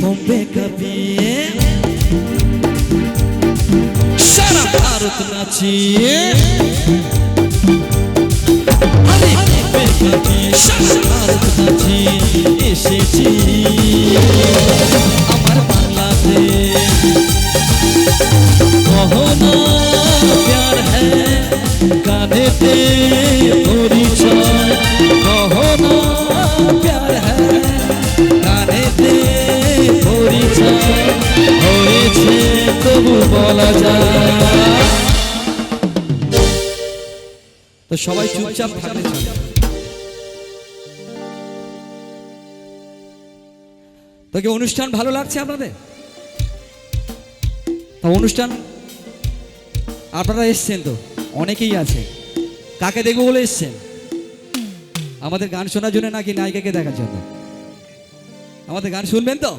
বম্বে কাঁপিয়ে সারা ভারত নাচিয়ে আমি বম্বে কাঁপিয়ে সারা ভারত নাচিয়ে এসেছি আমার বাংলাদেশ কহো না প্যার হ্যায় গানেতে পরিচয় কহো না প্যার হ্যায় গানেতে পরিচয় হয়েছে তবু বলা যায়। তো সবাই চুপচাপ থাকলে তো কি অনুষ্ঠান ভালো লাগছে আপনাদের? অনুষ্ঠান আপনারা এসছেন তো অনেকেই আছে, কাকে দেখবো বলে এসছেন? আমাদের গান শোনার জন্য নাকি নায়িকাকে দেখার জন্য? আমাদের গান শুনবেন তো?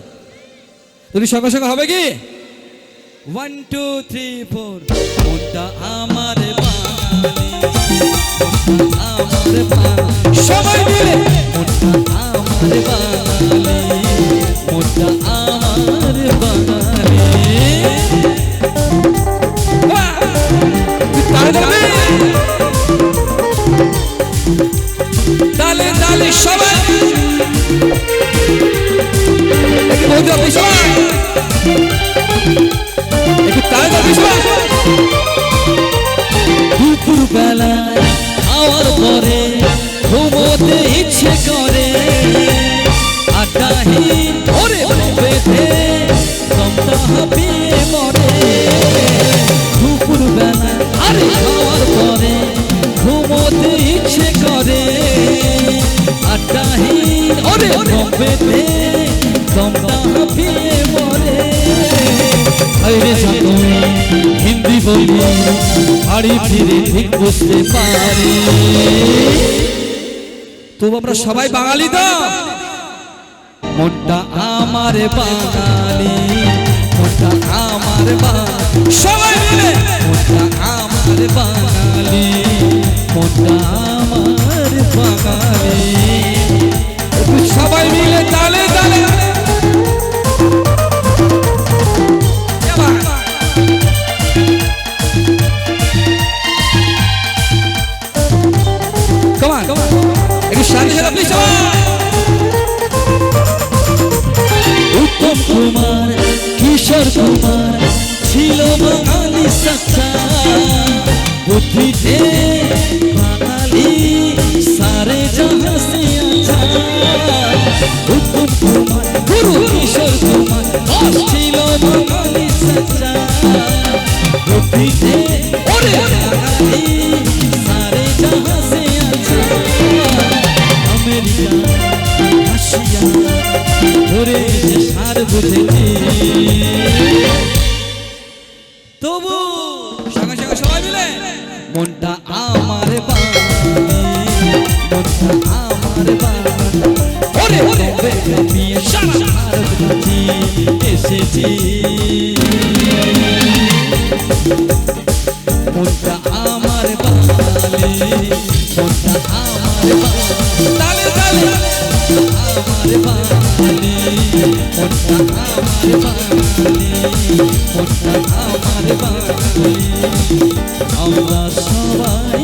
তুমি সঙ্গে সঙ্গে হবে কি 1 2 3 4 মনটা আমার বাঙালি আমার বাঙালি সবাই মিলে মনটা আমার বাঙালি মনটা আমার বাঙালি তালে তালে সবাই দুপুর বেলায় খাওয়ার পরে ঘুমোতে ইচ্ছে করে আড্ডাহীন ওরে বেঁধে দমটা হাঁপিয়ে মরে দুপুর বেলায় আরে খাওয়ার পরে ঘুমোতে ইচ্ছে করে আড্ডাহীন ওরে বেঁধে দমটা হাঁপিয়ে মরে আরে তুমি হিন্দি বলি বাড়ি ফিরে ঠিক বুঝতে পারি তো আমরা সবাই বাঙালি তো মনটা আমার বাঙালি মনটা আমার বাঙালি সবাই মিলে মনটা আমার বাঙালি মনটা আমার বাঙালি সবাই মিলে তালে তালে উত্তম কুমার কিশোর কুমার ছিল বাঙালি সচ্চা বুদ্ধিতে বাঙালি সারে জাহাঁ সে আচ্ছা উত্তম কুমার গুরু কিশোর কুমার ছিল বাঙালি সচ্চা বুদ্ধিতে ওরে বাঙালি সারে জাহাঁ সে আচ্ছা আমেরিকা রাশিয়া ধরে যে সার বুঝেছি তবু সঙ্গে সঙ্গে সবাই মিলে মনটা আমার বাঙালি মনটা আমার বাঙালি ওরে ওরে বিয়ে সারা ভারত নাচি এসেছি মনটা আমার বাঙালি মনটা আমার বাঙালি তালে তালে আমার বাঙালি মনটা আমার বাঙালি মনটা আমার বাঙালি আমরা সবাই